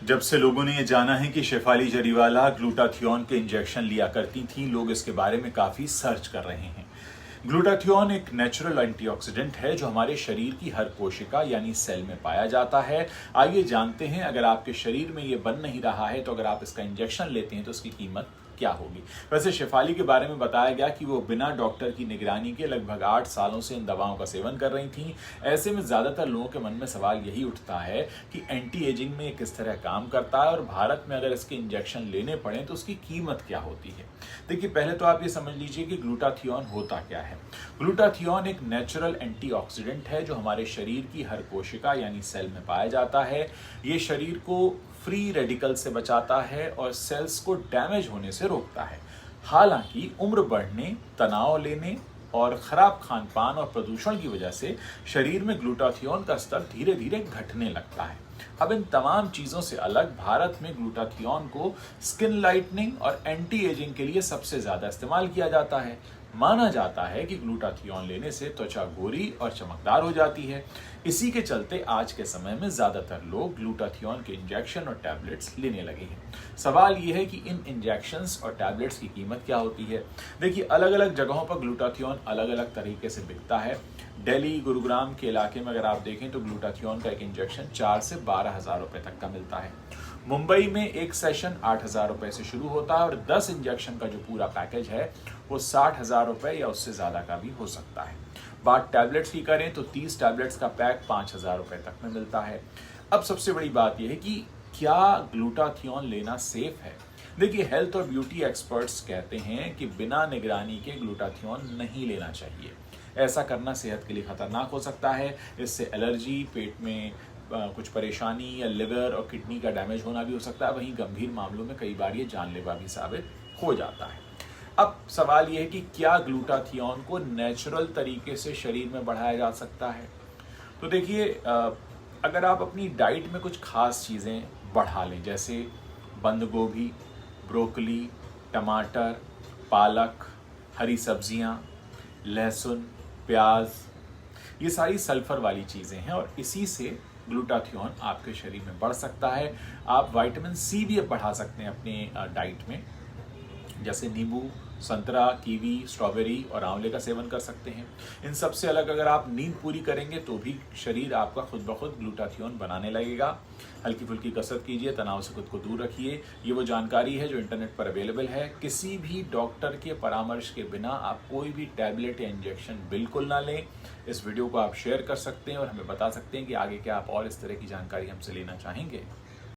जब से लोगों ने ये जाना है कि शेफाली जरीवाला ग्लूटाथियोन के इंजेक्शन लिया करती थी, लोग इसके बारे में काफी सर्च कर रहे हैं। ग्लूटाथियोन एक नेचुरल एंटीऑक्सीडेंट है जो हमारे शरीर की हर कोशिका यानी सेल में पाया जाता है। आइए जानते हैं, अगर आपके शरीर में ये बन नहीं रहा है तो अगर आप इसका इंजेक्शन लेते हैं तो उसकी कीमत क्या होगी। वैसे शेफाली के बारे में बताया गया कि वो बिना डॉक्टर की निगरानी के लगभग 8 सालों से इन दवाओं का सेवन कर रही थी। ऐसे में ज्यादातर लोगों के मन में सवाल यही उठता है कि एंटी एजिंग में किस तरह काम करता है और भारत में अगर इसके इंजेक्शन लेने पड़े तो उसकी कीमत क्या होती है। देखिए, पहले तो आप ये समझ लीजिए कि ग्लूटाथियोन होता क्या है। ग्लूटाथियोन एक नेचुरल एंटीऑक्सीडेंट है जो हमारे शरीर की हर कोशिका यानी सेल में पाया जाता है। ये शरीर को फ्री रेडिकल से बचाता है और सेल्स को डैमेज होने से रोकता है। हालांकि उम्र बढ़ने, तनाव लेने और खराब खान पान और प्रदूषण की वजह से शरीर में ग्लूटाथियोन का स्तर धीरे धीरे घटने लगता है। अब इन तमाम चीजों से अलग भारत में ग्लूटाथियोन को स्किन लाइटनिंग और एंटी एजिंग के लिए सबसे ज्यादा इस्तेमाल किया जाता है। माना जाता है कि ग्लूटाथियोन लेने से त्वचा गोरी और चमकदार हो जाती है। इसी के चलते आज के समय में ज्यादातर लोग ग्लूटाथियोन के इंजेक्शन और टैबलेट्स लेने लगे हैं। सवाल यह है कि इन इंजेक्शंस और टैबलेट्स की कीमत क्या होती है। देखिए, अलग अलग जगहों पर ग्लूटाथियोन अलग अलग तरीके से बिकता है। दिल्ली, गुरुग्राम के इलाके में अगर आप देखें तो ग्लूटाथियोन का एक इंजेक्शन 4 से 12,000 रुपए तक का मिलता है। मुंबई में एक सेशन 8,000 रुपए से शुरू होता है और 10 इंजेक्शन का जो पूरा पैकेज है वो 60,000 रुपए या उससे ज्यादा का भी हो सकता है। बात टैबलेट्स की करें तो 30 टैबलेट्स का पैक 5,000 रुपए तक में मिलता है। अब सबसे बड़ी बात यह है कि क्या ग्लूटाथियोन लेना सेफ है। देखिए, हेल्थ और ब्यूटी एक्सपर्ट्स कहते हैं कि बिना निगरानी के ग्लूटाथियोन नहीं लेना चाहिए। ऐसा करना सेहत के लिए खतरनाक हो सकता है। इससे एलर्जी, पेट में कुछ परेशानी या लिवर और किडनी का डैमेज होना भी हो सकता है। वहीं गंभीर मामलों में कई बार ये जानलेवा भी साबित हो जाता है। अब सवाल ये है कि क्या ग्लूटाथियोन को नेचुरल तरीके से शरीर में बढ़ाया जा सकता है। तो देखिए, अगर आप अपनी डाइट में कुछ खास चीज़ें बढ़ा लें, जैसे बंद गोभी, ब्रोकली, टमाटर, पालक, हरी सब्जियां, लहसुन, प्याज, ये सारी सल्फर वाली चीज़ें हैं और इसी से ग्लूटाथियोन आपके शरीर में बढ़ सकता है। आप विटामिन सी भी बढ़ा सकते हैं अपने डाइट में, जैसे नींबू, संतरा, कीवी, स्ट्रॉबेरी और आंवले का सेवन कर सकते हैं। इन सब से अलग अगर आप नींद पूरी करेंगे तो भी शरीर आपका खुद ब खुद ग्लूटाथियोन बनाने लगेगा। हल्की फुल्की कसरत कीजिए, तनाव से खुद को दूर रखिए। ये वो जानकारी है जो इंटरनेट पर अवेलेबल है। किसी भी डॉक्टर के परामर्श के बिना आप कोई भी टैबलेट या इंजेक्शन बिल्कुल ना लें। इस वीडियो को आप शेयर कर सकते हैं और हमें बता सकते हैं कि आगे क्या आप और इस तरह की जानकारी हमसे लेना चाहेंगे।